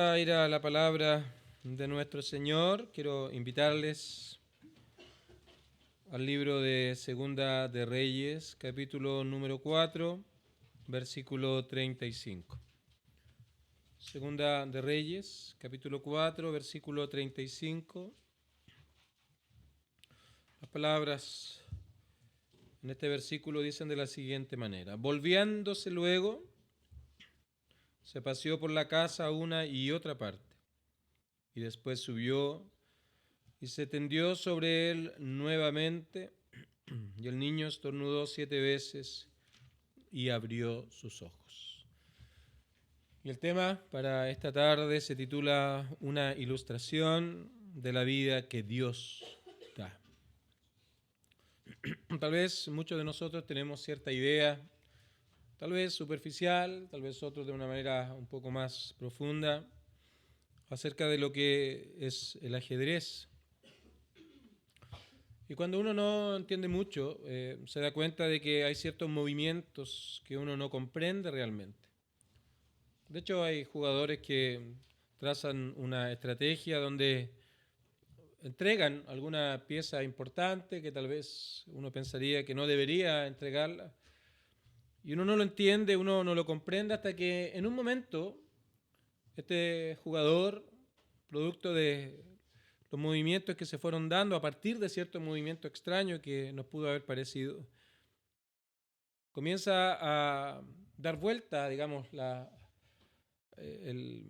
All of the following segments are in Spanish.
A ir a la palabra de nuestro Señor, quiero invitarles al libro de Segunda de Reyes, capítulo número 4, versículo 35. Segunda de Reyes, capítulo 4, versículo 35. Las palabras en este versículo dicen de la siguiente manera: volviéndose luego, se paseó por la casa a una y otra parte, y después subió y se tendió sobre él nuevamente, y el niño estornudó 7 veces y abrió sus ojos. Y el tema para esta tarde se titula Una ilustración de la vida que Dios da. Tal vez muchos de nosotros tenemos cierta idea, tal vez superficial, tal vez otros de una manera un poco más profunda, acerca de lo que es el ajedrez. Y cuando uno no entiende mucho, se da cuenta de que hay ciertos movimientos que uno no comprende realmente. De hecho, hay jugadores que trazan una estrategia donde entregan alguna pieza importante que tal vez uno pensaría que no debería entregarla. Y uno no lo entiende, uno no lo comprende hasta que en un momento este jugador, producto de los movimientos que se fueron dando a partir de cierto movimiento extraño que nos pudo haber parecido, comienza a dar vuelta, digamos, el,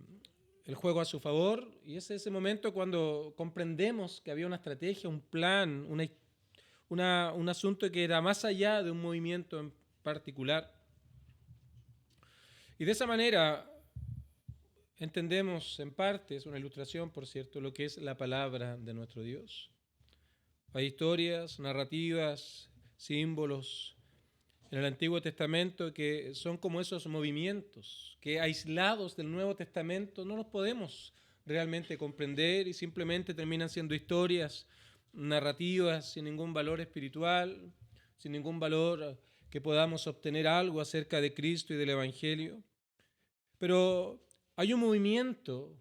el juego a su favor, y es ese momento cuando comprendemos que había una estrategia, un plan, un asunto que era más allá de un movimiento en particular. Y de esa manera entendemos en parte, es una ilustración, por cierto, lo que es la palabra de nuestro Dios. Hay historias, narrativas, símbolos en el Antiguo Testamento que son como esos movimientos que aislados del Nuevo Testamento no los podemos realmente comprender y simplemente terminan siendo historias, narrativas sin ningún valor espiritual, sin ningún valor que podamos obtener algo acerca de Cristo y del Evangelio. Pero hay un movimiento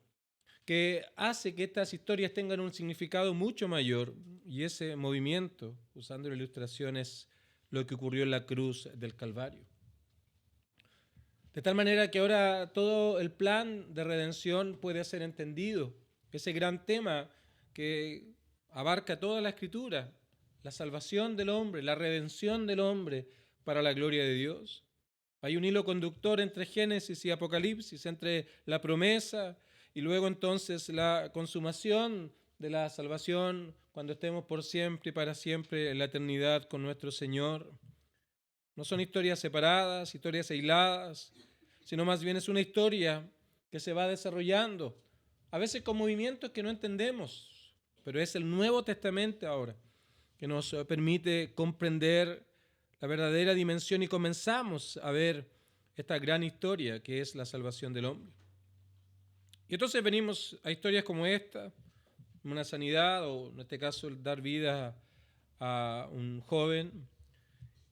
que hace que estas historias tengan un significado mucho mayor, y ese movimiento, usando la ilustración, es lo que ocurrió en la cruz del Calvario. De tal manera que ahora todo el plan de redención puede ser entendido. Ese gran tema que abarca toda la Escritura, la salvación del hombre, la redención del hombre para la gloria de Dios. Hay un hilo conductor entre Génesis y Apocalipsis, entre la promesa y luego entonces la consumación de la salvación cuando estemos por siempre y para siempre en la eternidad con nuestro Señor. No son historias separadas, historias aisladas, sino más bien es una historia que se va desarrollando, a veces con movimientos que no entendemos, pero es el Nuevo Testamento ahora que nos permite comprender la verdadera dimensión y comenzamos a ver esta gran historia que es la salvación del hombre. Y entonces venimos a historias como esta, una sanidad o en este caso el dar vida a un joven,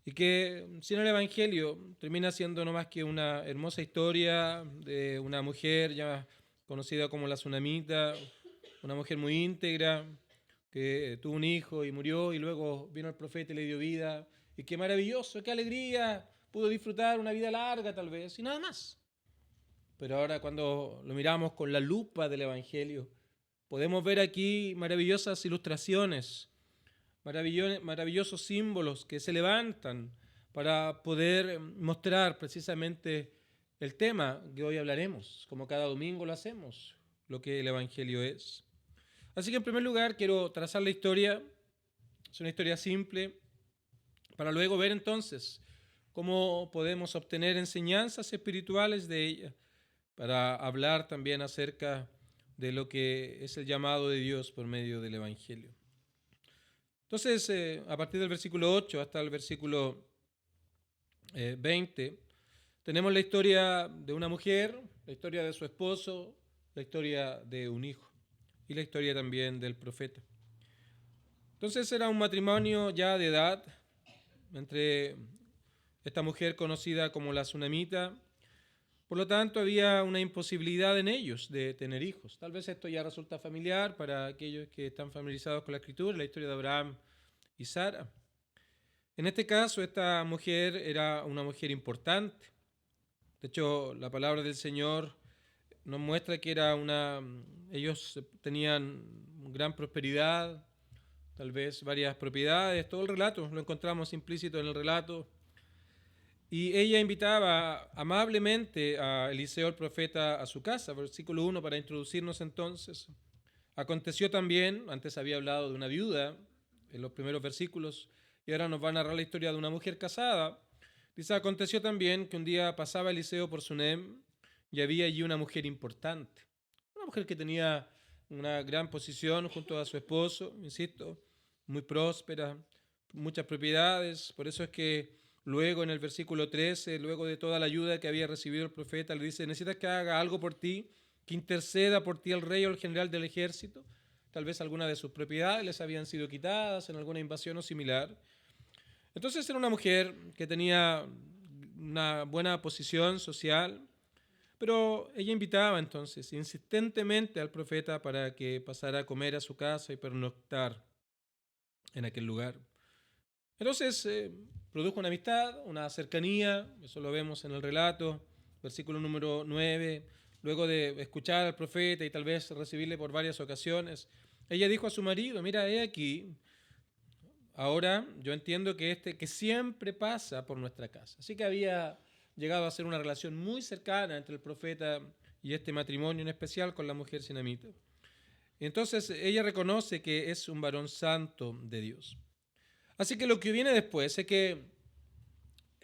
y que sin el Evangelio termina siendo no más que una hermosa historia de una mujer ya conocida como la Tsunamita, una mujer muy íntegra que tuvo un hijo y murió y luego vino el profeta y le dio vida, y qué maravilloso, qué alegría, pudo disfrutar una vida larga tal vez y nada más. Pero ahora cuando lo miramos con la lupa del Evangelio, podemos ver aquí maravillosas ilustraciones, maravillosos símbolos que se levantan para poder mostrar precisamente el tema que hoy hablaremos, como cada domingo lo hacemos, lo que el Evangelio es. Así que en primer lugar quiero trazar la historia, es una historia simple, para luego ver entonces cómo podemos obtener enseñanzas espirituales de ella, para hablar también acerca de lo que es el llamado de Dios por medio del Evangelio. Entonces, a partir del versículo 8 hasta el versículo 20, tenemos la historia de una mujer, la historia de su esposo, la historia de un hijo y la historia también del profeta. Entonces era un matrimonio ya de edad entre esta mujer conocida como la Tsunamita Por lo tanto, había una imposibilidad en ellos de tener hijos. Tal vez esto ya resulta familiar para aquellos que están familiarizados con la Escritura, la historia de Abraham y Sara. En este caso, esta mujer era una mujer importante. De hecho, la palabra del Señor nos muestra que ellos tenían gran prosperidad, tal vez varias propiedades, todo el relato lo encontramos implícito en el relato. Y ella invitaba amablemente a Eliseo el profeta a su casa, versículo 1, para introducirnos entonces. Aconteció también, antes había hablado de una viuda en los primeros versículos, y ahora nos va a narrar la historia de una mujer casada. Dice, aconteció también que un día pasaba Eliseo por Sunem y había allí una mujer importante, una mujer que tenía una gran posición junto a su esposo, insisto, muy próspera, muchas propiedades. Por eso es que luego en el versículo 13, luego de toda la ayuda que había recibido el profeta, le dice, ¿necesitas que haga algo por ti? ¿Que interceda por ti el rey o el general del ejército? Tal vez algunas de sus propiedades les habían sido quitadas en alguna invasión o similar. Entonces era una mujer que tenía una buena posición social, pero ella invitaba entonces insistentemente al profeta para que pasara a comer a su casa y pernoctar en aquel lugar. Entonces produjo una amistad, una cercanía, eso lo vemos en el relato, versículo número 9, luego de escuchar al profeta y tal vez recibirle por varias ocasiones, ella dijo a su marido, mira, he aquí, ahora yo entiendo que siempre pasa por nuestra casa. Así que había llegado a ser una relación muy cercana entre el profeta y este matrimonio en especial con la mujer sinamita. Entonces ella reconoce que es un varón santo de Dios. Así que lo que viene después es que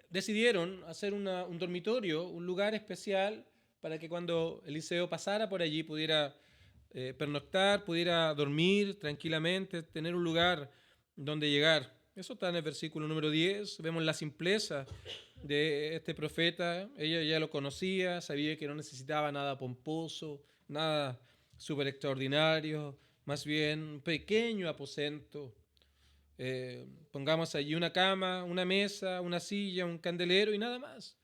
decidieron hacer un dormitorio, un lugar especial para que cuando Eliseo pasara por allí pudiera pernoctar, pudiera dormir tranquilamente, tener un lugar donde llegar. Eso está en el versículo número 10. Vemos la simpleza de este profeta. Ella ya lo conocía, sabía que no necesitaba nada pomposo, nada súper extraordinario, más bien un pequeño aposento. Pongamos allí una cama, una mesa, una silla, un candelero y nada más.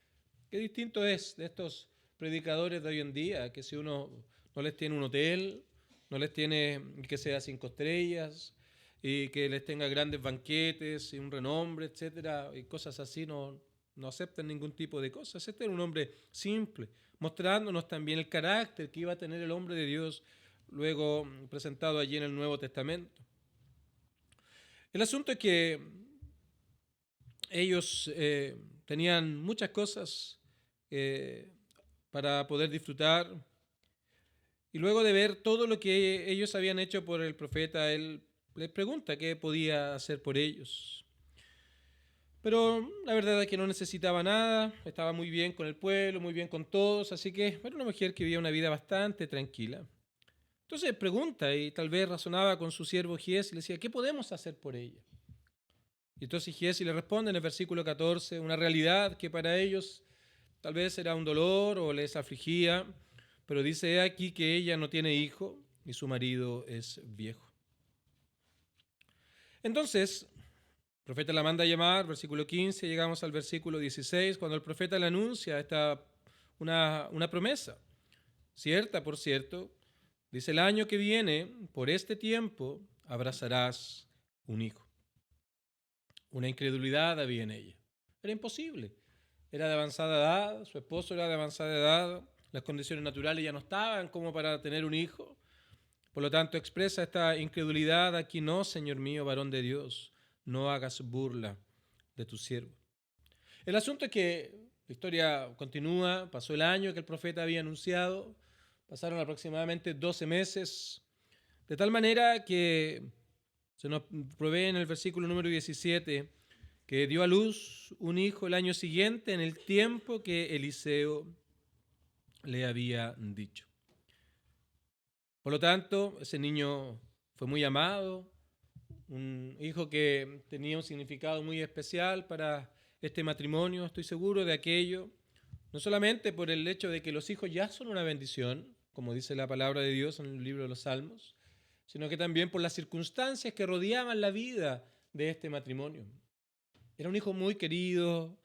Qué distinto es de estos predicadores de hoy en día, que si uno no les tiene un hotel, no les tiene que sea 5 estrellas y que les tenga grandes banquetes y un renombre, etcétera, y cosas así, no aceptan ningún tipo de cosas. Este era un hombre simple, mostrándonos también el carácter que iba a tener el hombre de Dios luego presentado allí en el Nuevo Testamento. El asunto es que ellos tenían muchas cosas para poder disfrutar. Y luego de ver todo lo que ellos habían hecho por el profeta, él les pregunta qué podía hacer por ellos. Pero la verdad es que no necesitaba nada, estaba muy bien con el pueblo, muy bien con todos, así que era una mujer que vivía una vida bastante tranquila. Entonces pregunta y tal vez razonaba con su siervo Giesi y le decía, ¿qué podemos hacer por ella? Y entonces Giesi le responde en el versículo 14, una realidad que para ellos tal vez era un dolor o les afligía, pero dice aquí que ella no tiene hijo y su marido es viejo. Entonces, el profeta la manda a llamar, versículo 15, llegamos al versículo 16, cuando el profeta le anuncia una promesa, cierta por cierto, dice, el año que viene, por este tiempo, abrazarás un hijo. Una incredulidad había en ella. Era imposible. Era de avanzada edad, su esposo era de avanzada edad, las condiciones naturales ya no estaban como para tener un hijo. Por lo tanto, expresa esta incredulidad aquí, no, Señor mío, varón de Dios, no hagas burla de tu siervo. El asunto es que la historia continúa, pasó el año que el profeta había anunciado, pasaron aproximadamente 12 meses, de tal manera que se nos provee en el versículo número 17 que dio a luz un hijo el año siguiente en el tiempo que Eliseo le había dicho. Por lo tanto, ese niño fue muy amado, un hijo que tenía un significado muy especial para este matrimonio, estoy seguro de aquello, no solamente por el hecho de que los hijos ya son una bendición, como dice la palabra de Dios en el libro de los Salmos, sino que también por las circunstancias que rodeaban la vida de este matrimonio. Era un hijo muy querido,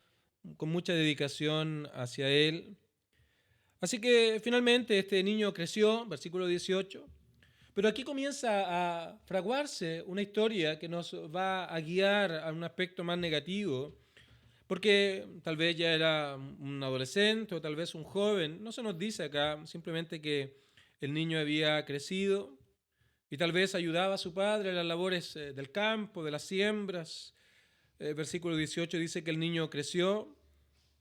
con mucha dedicación hacia él. Así que finalmente este niño creció, versículo 18, pero aquí comienza a fraguarse una historia que nos va a guiar a un aspecto más negativo, porque tal vez ya era un adolescente o tal vez un joven. No se nos dice acá, simplemente que el niño había crecido y tal vez ayudaba a su padre en las labores del campo, de las siembras. Versículo 18 dice que el niño creció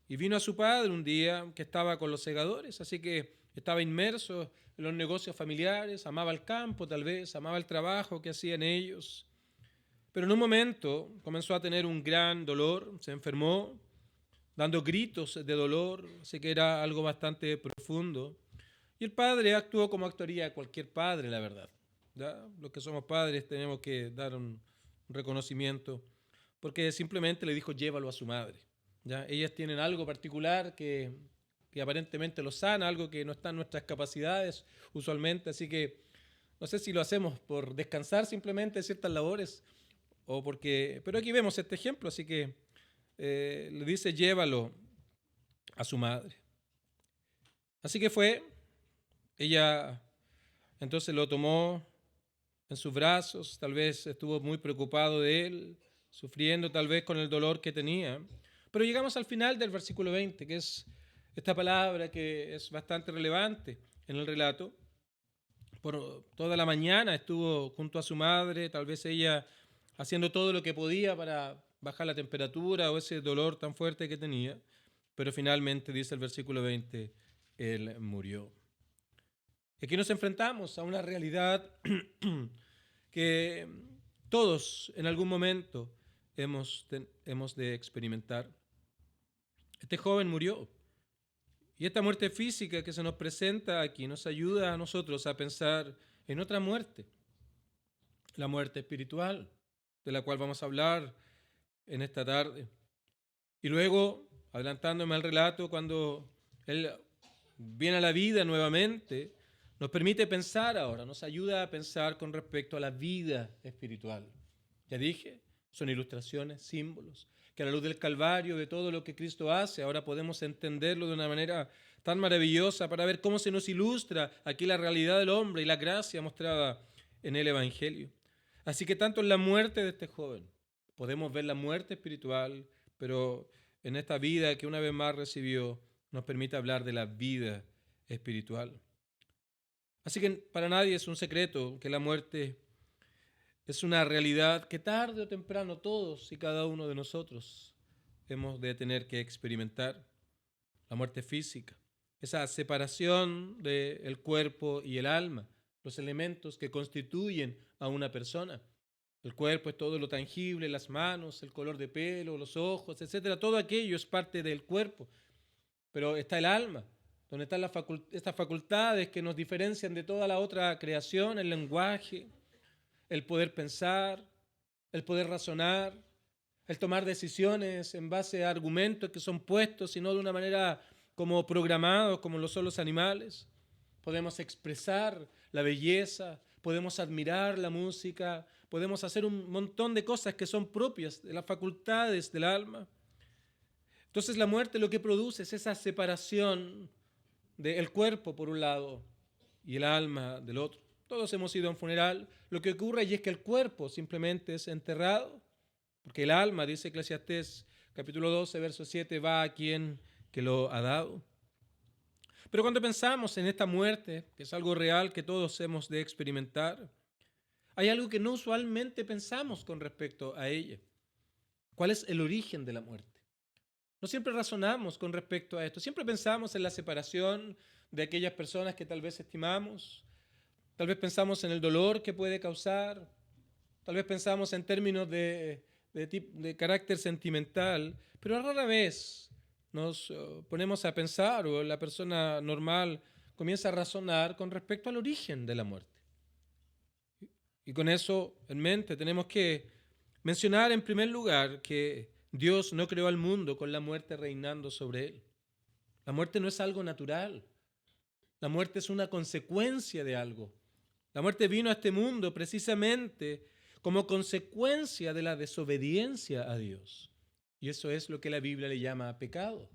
y vino a su padre un día que estaba con los segadores, así que estaba inmerso en los negocios familiares, amaba el campo tal vez, amaba el trabajo que hacían ellos. Pero en un momento comenzó a tener un gran dolor, se enfermó, dando gritos de dolor, así que era algo bastante profundo. Y el padre actuó como actuaría cualquier padre, la verdad. ¿Ya? Los que somos padres tenemos que dar un reconocimiento, porque simplemente le dijo llévalo a su madre. ¿Ya? Ellas tienen algo particular que aparentemente lo sana, algo que no está en nuestras capacidades usualmente, así que no sé si lo hacemos por descansar simplemente de ciertas labores o porque... Pero aquí vemos este ejemplo, así que le dice llévalo a su madre. Así que fue, ella entonces lo tomó en sus brazos, tal vez estuvo muy preocupado de él, sufriendo tal vez con el dolor que tenía. Pero llegamos al final del versículo 20, que es esta palabra que es bastante relevante en el relato. Por toda la mañana estuvo junto a su madre, tal vez ella haciendo todo lo que podía para bajar la temperatura o ese dolor tan fuerte que tenía, pero finalmente, dice el versículo 20, él murió. Aquí nos enfrentamos a una realidad que todos en algún momento hemos de experimentar. Este joven murió. Y esta muerte física que se nos presenta aquí nos ayuda a nosotros a pensar en otra muerte, la muerte espiritual, de la cual vamos a hablar en esta tarde. Y luego, adelantándome al relato, cuando Él viene a la vida nuevamente, nos permite pensar ahora, nos ayuda a pensar con respecto a la vida espiritual. Ya dije, son ilustraciones, símbolos, que a la luz del Calvario, de todo lo que Cristo hace, ahora podemos entenderlo de una manera tan maravillosa para ver cómo se nos ilustra aquí la realidad del hombre y la gracia mostrada en el Evangelio. Así que tanto en la muerte de este joven, podemos ver la muerte espiritual, pero en esta vida que una vez más recibió, nos permite hablar de la vida espiritual. Así que para nadie es un secreto que la muerte es una realidad que tarde o temprano todos y cada uno de nosotros hemos de tener que experimentar. La muerte física, esa separación del cuerpo y el alma, los elementos que constituyen a una persona. El cuerpo es todo lo tangible, las manos, el color de pelo, los ojos, etcétera. Todo aquello es parte del cuerpo. Pero está el alma, donde están estas facultades que nos diferencian de toda la otra creación, el lenguaje, el poder pensar, el poder razonar, el tomar decisiones en base a argumentos que son puestos y no de una manera como programados, como lo son los animales. Podemos expresar la belleza, podemos admirar la música, podemos hacer un montón de cosas que son propias de las facultades del alma. Entonces la muerte lo que produce es esa separación del cuerpo por un lado y el alma del otro. Todos hemos ido a un funeral. Lo que ocurre allí es que el cuerpo simplemente es enterrado, porque el alma, dice Eclesiastés capítulo 12, verso 7, va a quien que lo ha dado. Pero cuando pensamos en esta muerte, que es algo real que todos hemos de experimentar, hay algo que no usualmente pensamos con respecto a ella. ¿Cuál es el origen de la muerte? No siempre razonamos con respecto a esto. Siempre pensamos en la separación de aquellas personas que tal vez estimamos. Tal vez pensamos en el dolor que puede causar. Tal vez pensamos en términos de carácter sentimental. Pero rara vez nos ponemos a pensar o la persona normal comienza a razonar con respecto al origen de la muerte. Y con eso en mente tenemos que mencionar en primer lugar que Dios no creó al mundo con la muerte reinando sobre él. La muerte no es algo natural. La muerte es una consecuencia de algo. La muerte vino a este mundo precisamente como consecuencia de la desobediencia a Dios. Y eso es lo que la Biblia le llama pecado.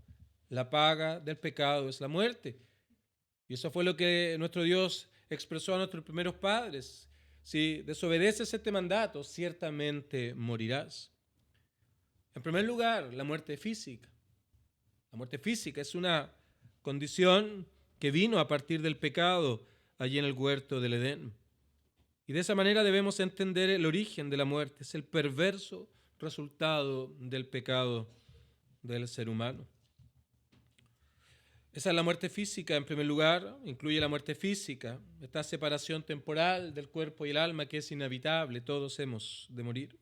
La paga del pecado es la muerte. Y eso fue lo que nuestro Dios expresó a nuestros primeros padres. Si desobedeces este mandato, ciertamente morirás. En primer lugar, la muerte física. La muerte física es una condición que vino a partir del pecado allí en el huerto del Edén. Y de esa manera debemos entender el origen de la muerte. Es el perverso resultado del pecado del ser humano. Esa es la muerte física, en primer lugar, incluye la muerte física, esta separación temporal del cuerpo y el alma que es inevitable, todos hemos de morir.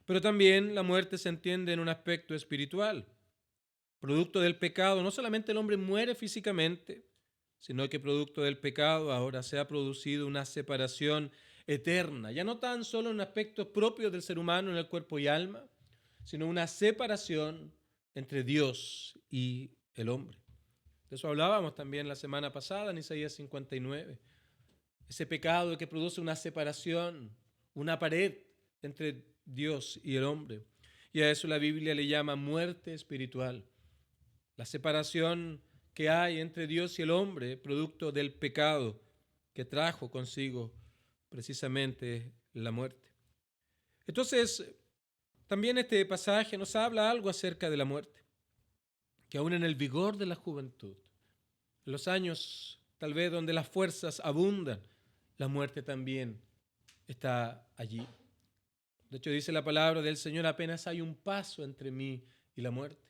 Pero también la muerte se entiende en un aspecto espiritual. Producto del pecado, no solamente el hombre muere físicamente, sino que producto del pecado ahora se ha producido una separación eterna, ya no tan solo en aspectos propios del ser humano en el cuerpo y alma, sino una separación entre Dios y el hombre. De eso hablábamos también la semana pasada en Isaías 59. Ese pecado que produce una separación, una pared entre Dios y el hombre. Y a eso la Biblia le llama muerte espiritual. La separación que hay entre Dios y el hombre, producto del pecado que trajo consigo precisamente la muerte. Entonces, también este pasaje nos habla algo acerca de la muerte, que aún en el vigor de la juventud, en los años tal vez donde las fuerzas abundan, la muerte también está allí. De hecho, dice la palabra del Señor, apenas hay un paso entre mí y la muerte.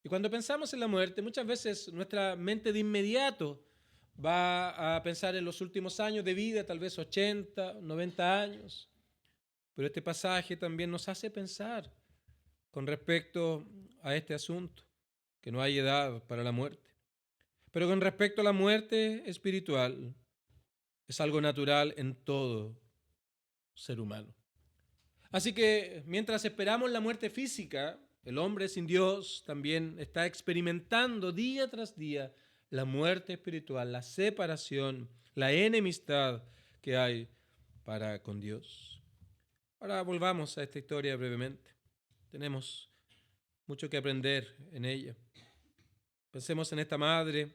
Y cuando pensamos en la muerte, muchas veces nuestra mente de inmediato va a pensar en los últimos años de vida, tal vez 80, 90 años. Pero este pasaje también nos hace pensar con respecto a este asunto, que no hay edad para la muerte. Pero con respecto a la muerte espiritual, es algo natural en todo ser humano. Así que mientras esperamos la muerte física, el hombre sin Dios también está experimentando día tras día la muerte espiritual, la separación, la enemistad que hay para con Dios. Ahora volvamos a esta historia brevemente. Tenemos mucho que aprender en ella. Pensemos en esta madre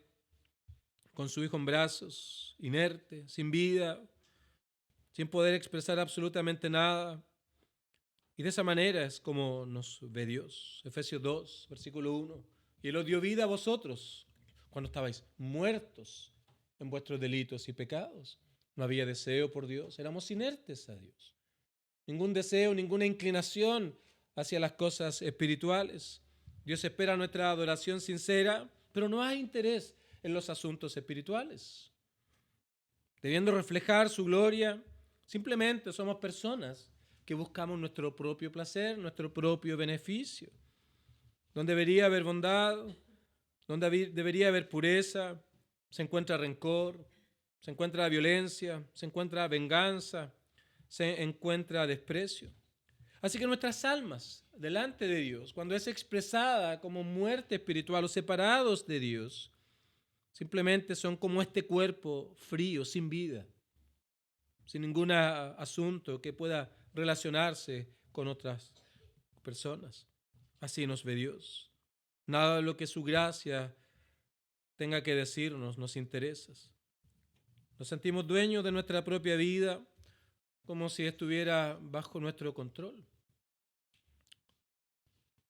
con su hijo en brazos, inerte, sin vida, sin poder expresar absolutamente nada. Y de esa manera es como nos ve Dios. Efesios 2, versículo 1. Y Él os dio vida a vosotros cuando estabais muertos en vuestros delitos y pecados. No había deseo por Dios, éramos inertes a Dios. Ningún deseo, ninguna inclinación hacia las cosas espirituales. Dios espera nuestra adoración sincera, pero no hay interés en los asuntos espirituales. Debiendo reflejar su gloria, simplemente somos personas que buscamos nuestro propio placer, nuestro propio beneficio. Donde debería haber bondad, donde debería haber pureza, se encuentra rencor, se encuentra violencia, se encuentra venganza, se encuentra desprecio. Así que nuestras almas delante de Dios, cuando es expresada como muerte espiritual o separados de Dios, simplemente son como este cuerpo frío, sin vida, sin ningún asunto que pueda relacionarse con otras personas. Así nos ve Dios. Nada de lo que su gracia tenga que decirnos nos interesa. Nos sentimos dueños de nuestra propia vida como si estuviera bajo nuestro control.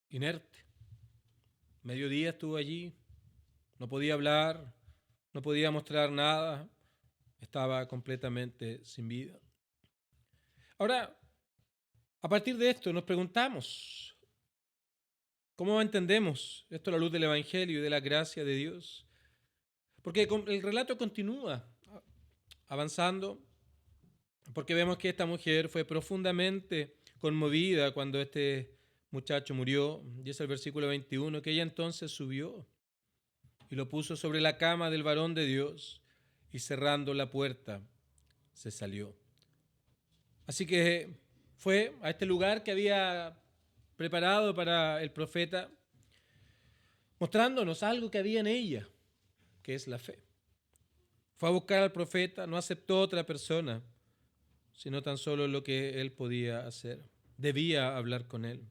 Inerte. Mediodía estuvo allí, no podía hablar, no podía mostrar nada, estaba completamente sin vida. Ahora, a partir de esto nos preguntamos, ¿cómo entendemos esto a la luz del Evangelio y de la gracia de Dios? Porque el relato continúa avanzando, porque vemos que esta mujer fue profundamente conmovida cuando este muchacho murió, y es el versículo 21, que ella entonces subió y lo puso sobre la cama del varón de Dios y cerrando la puerta se salió. Así que fue a este lugar que había preparado para el profeta, mostrándonos algo que había en ella, que es la fe. Fue a buscar al profeta, no aceptó otra persona, sino tan solo lo que él podía hacer. Debía hablar con él.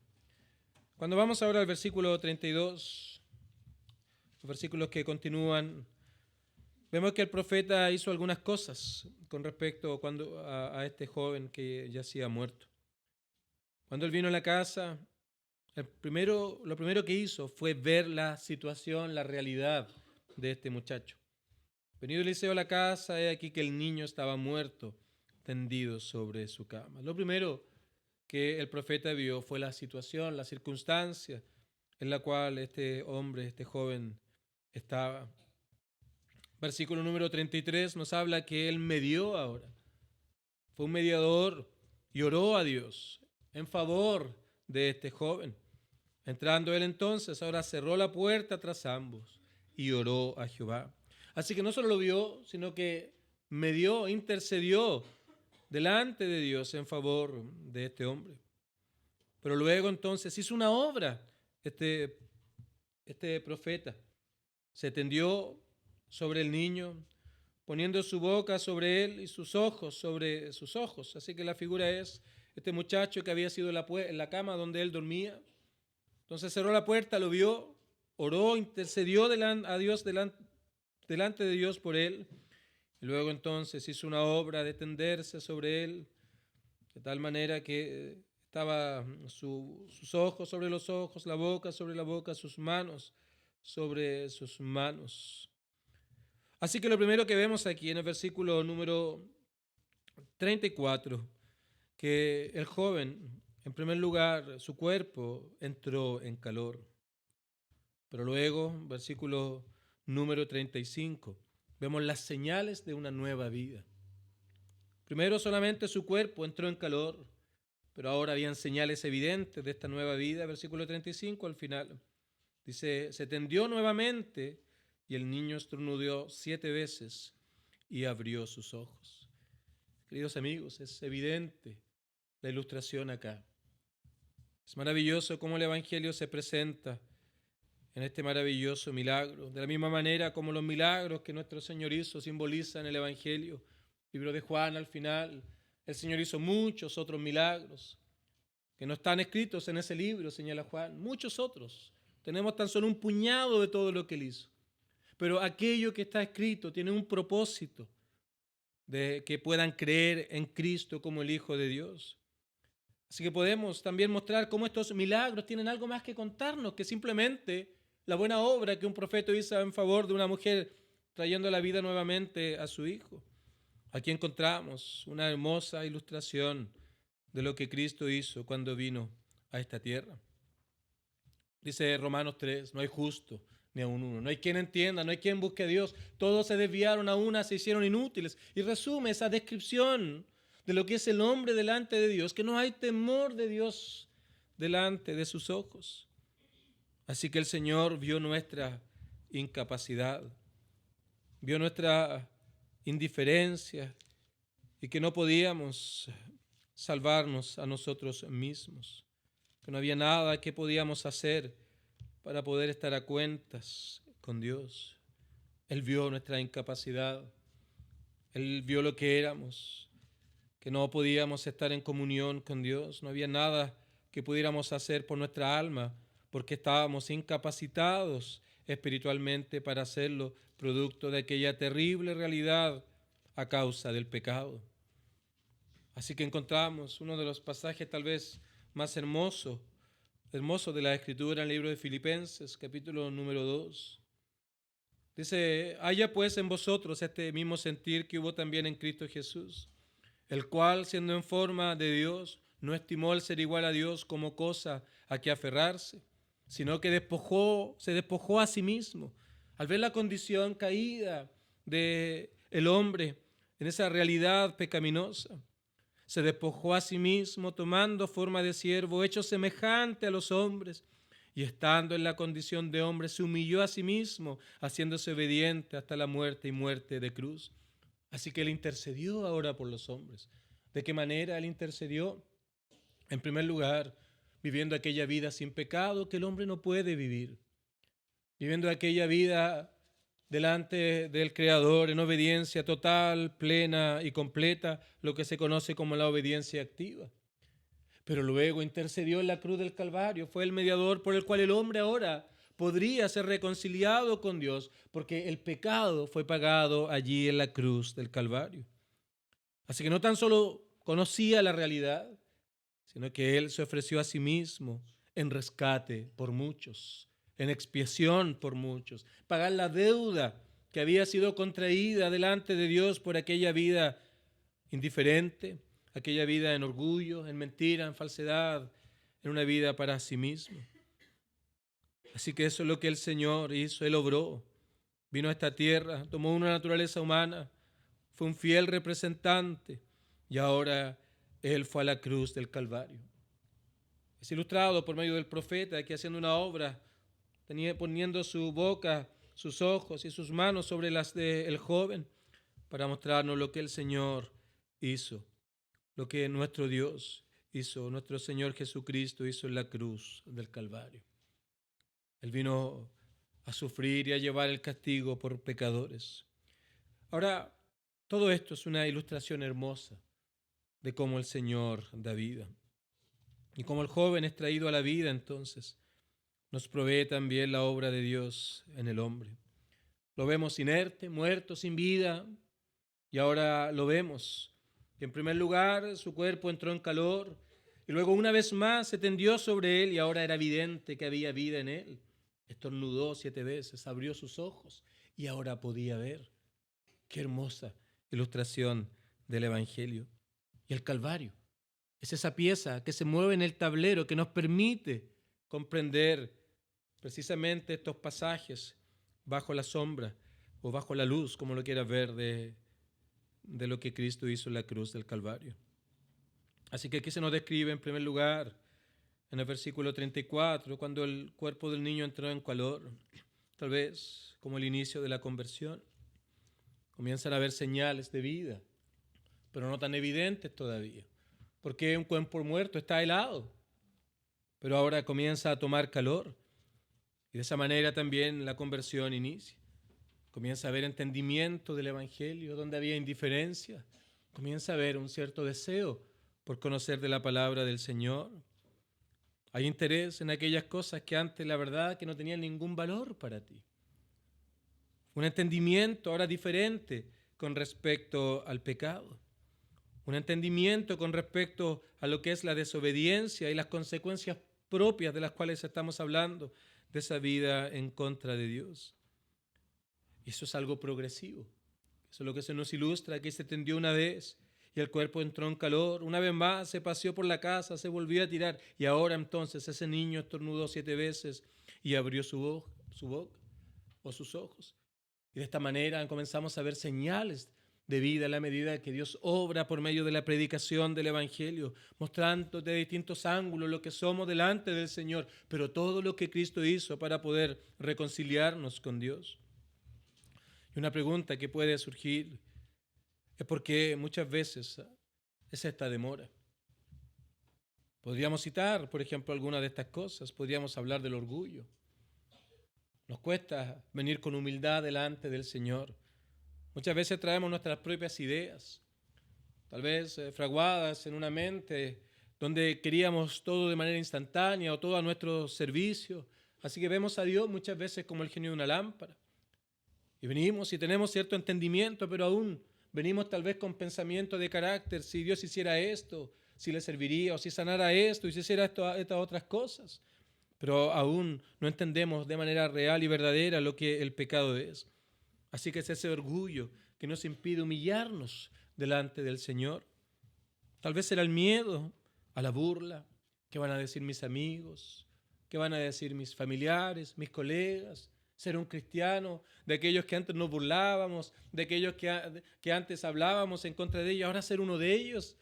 Cuando vamos ahora al versículo 32, los versículos que continúan, vemos que el profeta hizo algunas cosas con respecto a este joven que yacía muerto. Cuando él vino a la casa, lo primero que hizo fue ver la situación, la realidad de este muchacho. Venido Eliseo a la casa, he aquí que el niño estaba muerto, tendido sobre su cama. Lo primero que el profeta vio fue la situación, la circunstancia en la cual este hombre, este joven, estaba. Versículo número 33 nos habla que él medió ahora. Fue un mediador y oró a Dios en favor de este joven. Entrando él entonces, ahora cerró la puerta tras ambos y oró a Jehová. Así que no solo lo vio, sino que medió, intercedió delante de Dios en favor de este hombre. Pero luego entonces hizo una obra este profeta. Se tendió sobre el niño, poniendo su boca sobre él y sus ojos sobre sus ojos. Así que la figura es este muchacho que había sido en la cama donde él dormía. Entonces cerró la puerta, lo vio, oró, intercedió a Dios delante de Dios por él. Y luego entonces hizo una obra de tenderse sobre él, de tal manera que estaba sus ojos sobre los ojos, la boca sobre la boca, sus manos sobre sus manos. Así que lo primero que vemos aquí en el versículo número 34, que el joven, en primer lugar, su cuerpo entró en calor. Pero luego, versículo número 35, vemos las señales de una nueva vida. Primero solamente su cuerpo entró en calor, pero ahora habían señales evidentes de esta nueva vida. Versículo 35 al final. Dice, se tendió nuevamente y el niño estornudó 7 veces y abrió sus ojos. Queridos amigos, es evidente la ilustración acá. Es maravilloso cómo el Evangelio se presenta en este maravilloso milagro. De la misma manera como los milagros que nuestro Señor hizo simbolizan el Evangelio. Libro de Juan al final, el Señor hizo muchos otros milagros que no están escritos en ese libro, señala Juan. Muchos otros. Tenemos tan solo un puñado de todo lo que Él hizo. Pero aquello que está escrito tiene un propósito de que puedan creer en Cristo como el Hijo de Dios. Así que podemos también mostrar cómo estos milagros tienen algo más que contarnos que simplemente la buena obra que un profeta hizo en favor de una mujer trayendo la vida nuevamente a su hijo. Aquí encontramos una hermosa ilustración de lo que Cristo hizo cuando vino a esta tierra. Dice Romanos 3, no hay justo ni aun uno, no hay quien entienda, no hay quien busque a Dios, todos se desviaron a una, se hicieron inútiles. Y resume esa descripción de lo que es el hombre delante de Dios, que no hay temor de Dios delante de sus ojos. Así que el Señor vio nuestra incapacidad, vio nuestra indiferencia y que no podíamos salvarnos a nosotros mismos, que no había nada que podíamos hacer para poder estar a cuentas con Dios. Él vio nuestra incapacidad, Él vio lo que éramos, que no podíamos estar en comunión con Dios, no había nada que pudiéramos hacer por nuestra alma, porque estábamos incapacitados espiritualmente para hacerlo, producto de aquella terrible realidad a causa del pecado. Así que encontramos uno de los pasajes tal vez más hermosos de la Escritura en el libro de Filipenses, capítulo número 2. Dice, haya pues en vosotros este mismo sentir que hubo también en Cristo Jesús, el cual, siendo en forma de Dios, no estimó el ser igual a Dios como cosa a que aferrarse, sino que se despojó a sí mismo. Al ver la condición caída del hombre en esa realidad pecaminosa, se despojó a sí mismo, tomando forma de siervo, hecho semejante a los hombres, y estando en la condición de hombre, se humilló a sí mismo, haciéndose obediente hasta la muerte y muerte de cruz. Así que Él intercedió ahora por los hombres. ¿De qué manera Él intercedió? En primer lugar, viviendo aquella vida sin pecado que el hombre no puede vivir, viviendo aquella vida delante del Creador en obediencia total, plena y completa, lo que se conoce como la obediencia activa. Pero luego intercedió en la cruz del Calvario, fue el mediador por el cual el hombre ahora podría ser reconciliado con Dios porque el pecado fue pagado allí en la cruz del Calvario. Así que no tan solo conocía la realidad, sino que Él se ofreció a sí mismo en rescate por muchos, en expiación por muchos, pagar la deuda que había sido contraída delante de Dios por aquella vida indiferente, aquella vida en orgullo, en mentira, en falsedad, en una vida para sí mismo. Así que eso es lo que el Señor hizo, Él obró, vino a esta tierra, tomó una naturaleza humana, fue un fiel representante y ahora Él fue a la cruz del Calvario. Es ilustrado por medio del profeta que haciendo una obra, poniendo su boca, sus ojos y sus manos sobre las del joven para mostrarnos lo que el Señor hizo, lo que nuestro Dios hizo, nuestro Señor Jesucristo hizo en la cruz del Calvario. Él vino a sufrir y a llevar el castigo por pecadores. Ahora, todo esto es una ilustración hermosa de cómo el Señor da vida. Y como el joven es traído a la vida, entonces, nos provee también la obra de Dios en el hombre. Lo vemos inerte, muerto, sin vida, y ahora lo vemos. En primer lugar, su cuerpo entró en calor, y luego una vez más se tendió sobre él, y ahora era evidente que había vida en él. Estornudó 7 veces, abrió sus ojos, y ahora podía ver. Qué hermosa ilustración del Evangelio. Y el Calvario es esa pieza que se mueve en el tablero que nos permite comprender precisamente estos pasajes bajo la sombra o bajo la luz, como lo quieras ver, de lo que Cristo hizo en la cruz del Calvario. Así que aquí se nos describe en primer lugar, en el versículo 34, cuando el cuerpo del niño entró en calor, tal vez como el inicio de la conversión. Comienzan a haber señales de vida, pero no tan evidentes todavía, porque un cuerpo muerto está helado, pero ahora comienza a tomar calor, y de esa manera también la conversión inicia. Comienza a haber entendimiento del Evangelio, donde había indiferencia. Comienza a haber un cierto deseo por conocer de la palabra del Señor. Hay interés en aquellas cosas que antes, la verdad, que no tenían ningún valor para ti. Un entendimiento ahora diferente con respecto al pecado. Un entendimiento con respecto a lo que es la desobediencia y las consecuencias propias de las cuales estamos hablando, de esa vida en contra de Dios. Y eso es algo progresivo. Eso es lo que se nos ilustra, que se tendió una vez y el cuerpo entró en calor. Una vez más se paseó por la casa, se volvió a tirar. Y ahora entonces ese niño estornudó 7 veces y abrió su boca o sus ojos. Y de esta manera comenzamos a ver señales de vida a la medida que Dios obra por medio de la predicación del Evangelio, mostrando de distintos ángulos lo que somos delante del Señor, pero todo lo que Cristo hizo para poder reconciliarnos con Dios. Y una pregunta que puede surgir es por qué muchas veces es esta demora. Podríamos citar, por ejemplo, algunas de estas cosas. Podríamos hablar del orgullo. Nos cuesta venir con humildad delante del Señor. Muchas veces traemos nuestras propias ideas, tal vez fraguadas en una mente donde queríamos todo de manera instantánea o todo a nuestro servicio. Así que vemos a Dios muchas veces como el genio de una lámpara. Y venimos y tenemos cierto entendimiento, pero aún venimos tal vez con pensamiento de carácter. Si Dios hiciera esto, si le serviría, o si sanara esto, y si hiciera estas otras cosas. Pero aún no entendemos de manera real y verdadera lo que el pecado es. Así que es ese orgullo que nos impide humillarnos delante del Señor. Tal vez será el miedo a la burla. ¿Qué van a decir mis amigos? ¿Qué van a decir mis familiares, mis colegas? Ser un cristiano, de aquellos que antes nos burlábamos, de aquellos que antes hablábamos en contra de ellos, ahora ser uno de ellos.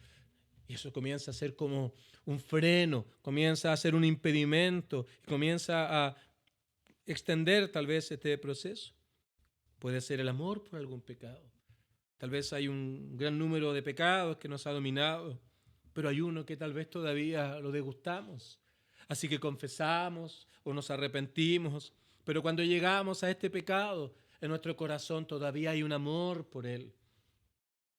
Y eso comienza a ser como un freno, comienza a ser un impedimento, comienza a extender tal vez este proceso. Puede ser el amor por algún pecado. Tal vez hay un gran número de pecados que nos ha dominado, pero hay uno que tal vez todavía lo degustamos. Así que confesamos o nos arrepentimos, pero cuando llegamos a este pecado, en nuestro corazón todavía hay un amor por él.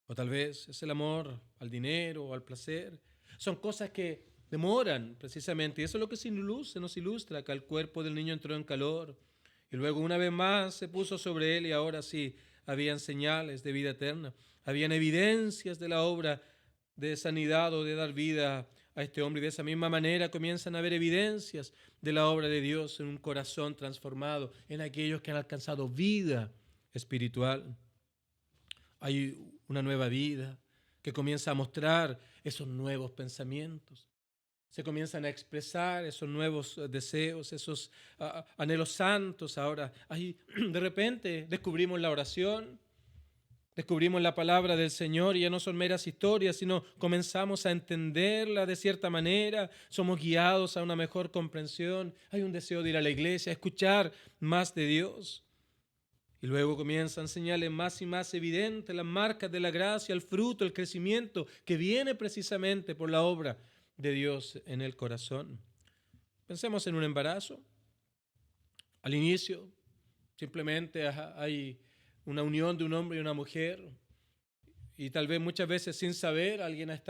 O tal vez es el amor al dinero o al placer. Son cosas que demoran precisamente. Y eso es lo que se nos ilustra, que el cuerpo del niño entró en calor. Y luego una vez más se puso sobre él y ahora sí habían señales de vida eterna. Habían evidencias de la obra de sanidad o de dar vida a este hombre. Y de esa misma manera comienzan a haber evidencias de la obra de Dios en un corazón transformado, en aquellos que han alcanzado vida espiritual. Hay una nueva vida que comienza a mostrar esos nuevos pensamientos. Se comienzan a expresar esos nuevos deseos, esos anhelos santos. Ahora, ahí de repente descubrimos la oración, descubrimos la palabra del Señor y ya no son meras historias, sino comenzamos a entenderla de cierta manera, somos guiados a una mejor comprensión, hay un deseo de ir a la iglesia, a escuchar más de Dios. Y luego comienzan señales más y más evidentes, las marcas de la gracia, el fruto, el crecimiento que viene precisamente por la obra de Dios en el corazón. Pensemos en un embarazo. Al inicio simplemente hay una unión de un hombre y una mujer y tal vez muchas veces sin saber alguien ha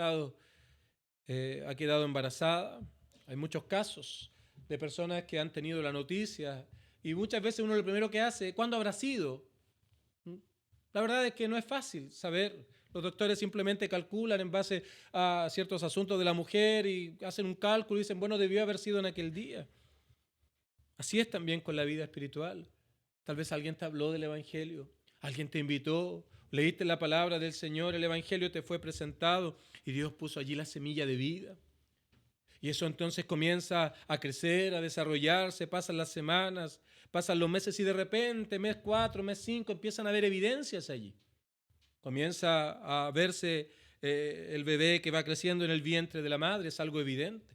quedado embarazada. Hay muchos casos de personas que han tenido la noticia y muchas veces uno lo primero que hace, ¿cuándo habrá sido? La verdad es que no es fácil saber. Los doctores simplemente calculan en base a ciertos asuntos de la mujer y hacen un cálculo y dicen, bueno, debió haber sido en aquel día. Así es también con la vida espiritual. Tal vez alguien te habló del Evangelio, alguien te invitó, leíste la palabra del Señor, el Evangelio te fue presentado y Dios puso allí la semilla de vida. Y eso entonces comienza a crecer, a desarrollarse, pasan las semanas, pasan los meses y de repente, mes 4, mes 5, empiezan a haber evidencias allí. Comienza a verse el bebé que va creciendo en el vientre de la madre, es algo evidente.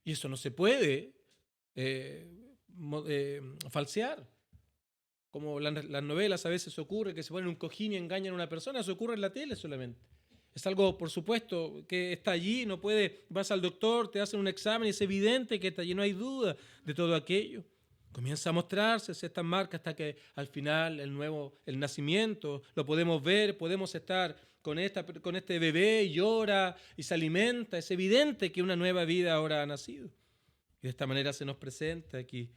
Y eso no se puede falsear. Como las novelas a veces ocurre que se ponen un cojín y engañan a una persona, eso ocurre en la tele solamente. Es algo, por supuesto, que está allí, no puede, vas al doctor, te hacen un examen y es evidente que está allí, no hay duda de todo aquello. Comienza a mostrarse estas marcas hasta que al final el nacimiento, lo podemos ver, podemos estar con este bebé y llora y se alimenta. Es evidente que una nueva vida ahora ha nacido. Y de esta manera se nos presenta aquí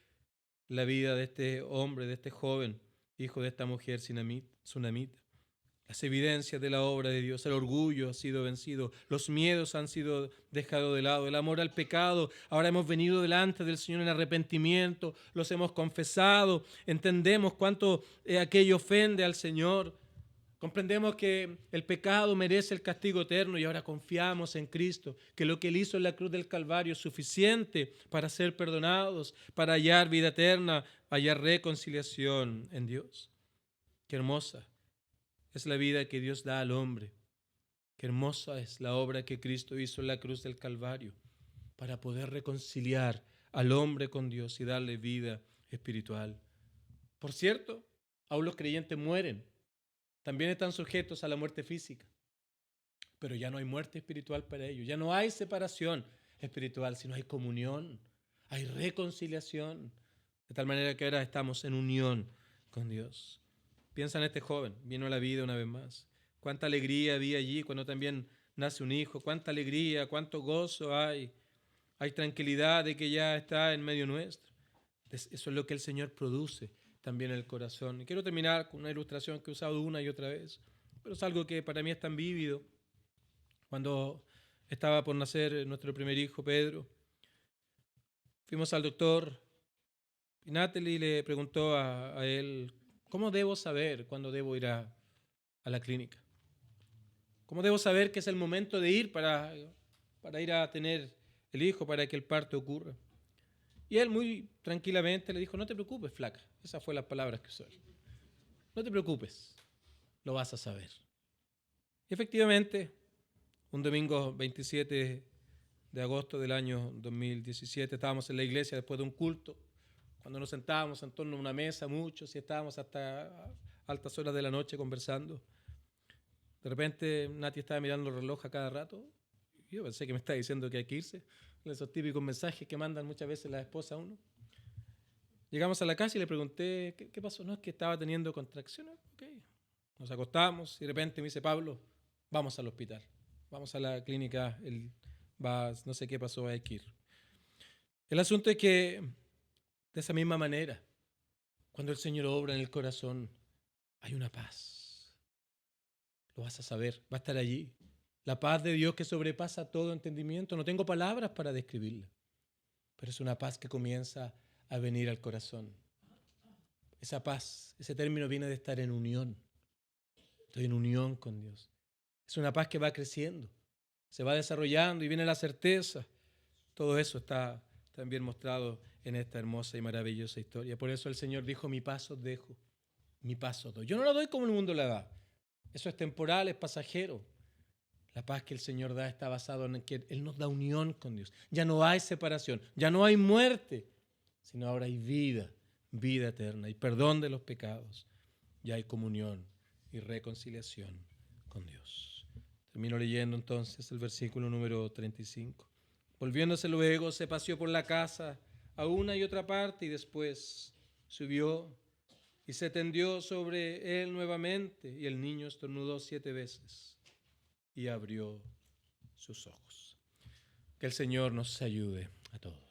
la vida de este hombre, de este joven, hijo de esta mujer sunamita. Las evidencias de la obra de Dios, el orgullo ha sido vencido, los miedos han sido dejados de lado, el amor al pecado, ahora hemos venido delante del Señor en arrepentimiento, los hemos confesado, entendemos cuánto aquello ofende al Señor, comprendemos que el pecado merece el castigo eterno y ahora confiamos en Cristo, que lo que Él hizo en la cruz del Calvario es suficiente para ser perdonados, para hallar vida eterna, hallar reconciliación en Dios. Qué hermosa es la vida que Dios da al hombre. Qué hermosa es la obra que Cristo hizo en la cruz del Calvario para poder reconciliar al hombre con Dios y darle vida espiritual. Por cierto, aún los creyentes mueren. También están sujetos a la muerte física. Pero ya no hay muerte espiritual para ellos. Ya no hay separación espiritual, sino hay comunión, hay reconciliación. De tal manera que ahora estamos en unión con Dios. Piensa en este joven, vino a la vida una vez más. Cuánta alegría había allí cuando también nace un hijo, cuánta alegría, cuánto gozo hay. Hay tranquilidad de que ya está en medio nuestro. Eso es lo que el Señor produce también en el corazón. Y quiero terminar con una ilustración que he usado una y otra vez, pero es algo que para mí es tan vívido. Cuando estaba por nacer nuestro primer hijo, Pedro, fuimos al doctor y Natalie le preguntó a él, ¿cómo debo saber cuándo debo ir a la clínica? ¿Cómo debo saber que es el momento de ir para ir a tener el hijo, para que el parto ocurra? Y él muy tranquilamente le dijo, no te preocupes, flaca. Esas fueron las palabras que usó él. No te preocupes, lo vas a saber. Y efectivamente, un domingo 27 de agosto del año 2017, estábamos en la iglesia después de un culto, cuando nos sentábamos en torno a una mesa muchos y estábamos hasta altas horas de la noche conversando. De repente Nati estaba mirando el reloj a cada rato. Y yo pensé que me estaba diciendo que hay que irse. Esos típicos mensajes que mandan muchas veces las esposas a uno. Llegamos a la casa y le pregunté, ¿qué pasó? No, es que estaba teniendo contracciones. Okay. Nos acostamos y de repente me dice, Pablo, vamos al hospital. Vamos a la clínica el vas, no sé qué pasó, hay que ir. El asunto es que de esa misma manera, cuando el Señor obra en el corazón, hay una paz. Lo vas a saber, va a estar allí. La paz de Dios que sobrepasa todo entendimiento. No tengo palabras para describirla, pero es una paz que comienza a venir al corazón. Esa paz, ese término viene de estar en unión. Estoy en unión con Dios. Es una paz que va creciendo, se va desarrollando y viene la certeza. Todo eso está también mostrado en esta hermosa y maravillosa historia. Por eso el Señor dijo, mi paz os dejo, mi paz os doy. Yo no la doy como el mundo la da. Eso es temporal, es pasajero. La paz que el Señor da está basada en que Él nos da unión con Dios. Ya no hay separación, ya no hay muerte, sino ahora hay vida, vida eterna y perdón de los pecados. Ya hay comunión y reconciliación con Dios. Termino leyendo entonces el versículo número 35. Volviéndose luego, se paseó por la casa a una y otra parte y después subió y se tendió sobre él nuevamente y el niño estornudó 7 veces y abrió sus ojos. Que el Señor nos ayude a todos.